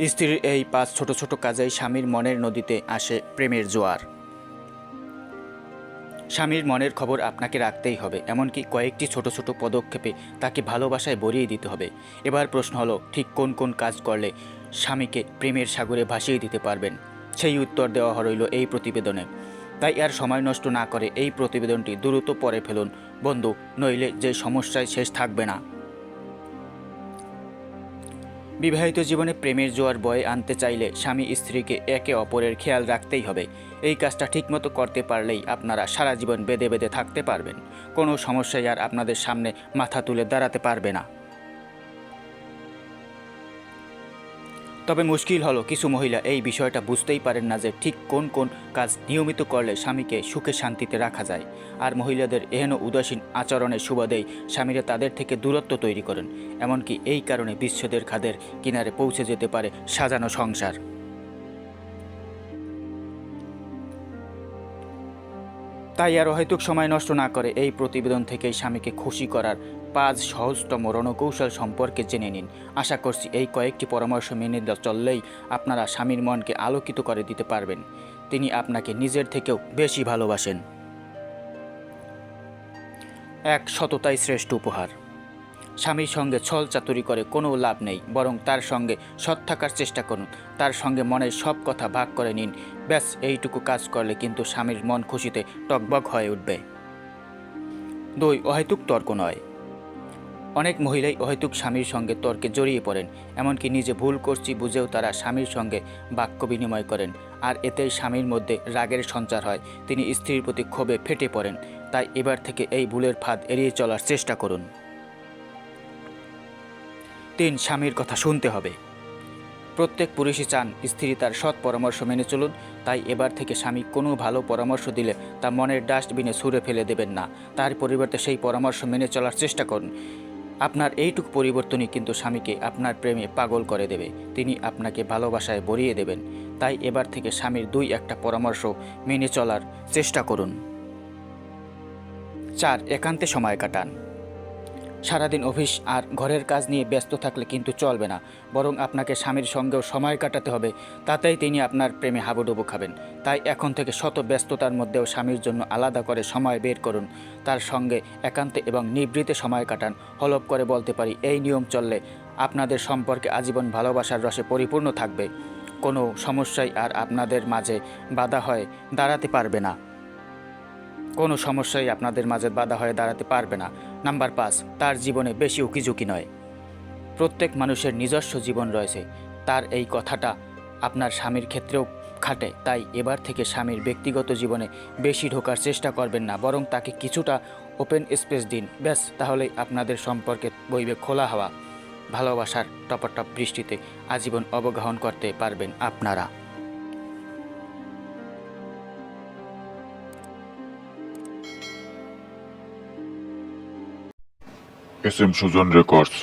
স্ত্রীর এই 5 ছোট ছোট কাজেই স্বামীর মনের নদীতে আসে প্রেমের জোয়ার। স্বামীর মনের খবর আপনাকে রাখতেই হবে, এমনকি কয়েকটি ছোট ছোট পদক্ষেপে তাকে ভালোবাসায় ভরিয়ে দিতে হবে। এবার প্রশ্ন হলো, ঠিক কোন কোন কাজ করলে স্বামীকে প্রেমের সাগরে ভাসিয়ে দিতে পারবেন? সেই উত্তর দেওয়া রইল এই প্রতিবেদনে। তাই আর সময় নষ্ট না করে এই প্রতিবেদনটি দ্রুত পড়ে ফেলুন বন্ধু, নইলে যে সমস্যায় শেষ থাকবে না। বিবাহিত জীবনে প্রেমের জোয়ার বয়ে আনতে চাইলে স্বামী স্ত্রীকে একে অপরের খেয়াল রাখতেই হবে। এই কাজটা ঠিকমতো করতে পারলেই আপনারা সারা জীবন বেঁধে বেঁধে থাকতে পারবেন। কোনো সমস্যায় আর আপনাদের সামনে মাথা তুলে দাঁড়াতে পারবে না। তবে মুশকিল হলো, কিছু মহিলা এই বিষয়টা বুঝতেই পারেন না যে ঠিক কোন কোন কাজ নিয়মিত করলে স্বামীকে সুখে শান্তিতে রাখা যায়। আর মহিলাদের এহেন উদাসীন আচরণের সুবাদেই স্বামীরা তাদের থেকে দূরত্ব তৈরি করেন। এমনকি এই কারণে বিচ্ছেদের খাদের কিনারে পৌঁছে যেতে পারে সাজানো সংসার। তাই আর অহেতুক সময় নষ্ট না করে এই প্রতিবেদন থেকেই স্বামীকে খুশি করার 5 সহজতম রণকৌশল সম্পর্কে জেনে নিন। আশা করছি এই কয়েকটি পরামর্শ মেনে চললেই আপনারা স্বামীর মনকে আলোকিত করে দিতে পারবেন। তিনি আপনাকে নিজের থেকেও বেশি ভালোবাসেন। 1. সততাই শ্রেষ্ঠ উপহার। স্বামীর সঙ্গে ছল চাতুরি করে কোনো লাভ নেই, বরং তার সঙ্গে সৎ থাকার চেষ্টা করুন। তার সঙ্গে মনের সব কথা ভাগ করে নিন। ব্যাস এইটুকু কাজ করলে কিন্তু স্বামীর মন খুশিতে টকবক হয়ে উঠবে। 2. অহেতুক তর্ক নয়। অনেক মহিলাই অহেতুক স্বামীর সঙ্গে তর্কে জড়িয়ে পড়েন, এমনকি নিজে ভুল করছি বুঝেও তারা স্বামীর সঙ্গে বাক্য বিনিময় করেন। আর এতেই স্বামীর মধ্যে রাগের সঞ্চার হয়, তিনি স্ত্রীর প্রতি ক্ষোভে ফেটে পড়েন। তাই এবার থেকে এই ভুলের ফাঁদ এড়িয়ে চলার চেষ্টা করুন। 3. স্বামীর কথা শুনতে হবে। প্রত্যেক পুরুষই চান স্ত্রী তার সৎ পরামর্শ মেনে চলুন। তাই এবার থেকে স্বামী কোনো ভালো পরামর্শ দিলে তা মনের ডাস্টবিনে ছুঁড়ে ফেলে দেবেন না, তার পরিবর্তে সেই পরামর্শ মেনে চলার চেষ্টা করুন। আপনার এইটুকু পরিবর্তনই কিন্তু স্বামীকে আপনার প্রেমে পাগল করে দেবে, তিনি আপনাকে ভালোবাসায় ভরিয়ে দেবেন। তাই এবার থেকে স্বামীর 2-1টা পরামর্শ মেনে চলার চেষ্টা করুন। 4. একান্তে সময় কাটান। সারাদিন অফিস আর ঘরের কাজ নিয়ে ব্যস্ত থাকলে কিন্তু চলবে না, বরং আপনাকে স্বামীর সঙ্গেও সময় কাটাতে হবে। তাতেই তিনি আপনার প্রেমে হাবুডুবু খাবেন। তাই এখন থেকে শত ব্যস্ততার মধ্যেও স্বামীর জন্য আলাদা করে সময় বের করুন। তার সঙ্গে একান্তে এবং নিভৃতে সময় কাটান। হলপ করে বলতে পারি, এই নিয়ম চললে আপনাদের সম্পর্কে আজীবন ভালোবাসার রসে পরিপূর্ণ থাকবে। কোনো সমস্যাই আর আপনাদের মাঝে বাধা হয়ে দাঁড়াতে পারবে না। কোনো সমস্যাই আপনাদের মাঝে বাধা হয়ে দাঁড়াতে পারবে না। নাম্বার 5. তার জীবনে বেশি উকিঝুঁকি নয়। প্রত্যেক মানুষের নিজস্ব জীবন রয়েছে, তার এই কথাটা আপনার স্বামীর ক্ষেত্রেও খাটে। তাই এবার থেকে স্বামীর ব্যক্তিগত জীবনে বেশি ঢোকার চেষ্টা করবেন না, বরং তাকে কিছুটা ওপেন স্পেস দিন। ব্যাস, তাহলেই আপনাদের সম্পর্কে বইবে খোলা হাওয়া। ভালোবাসার টপটপ বৃষ্টিতে আজীবন অবগাহন করতে পারবেন আপনারা। SM Sujan records.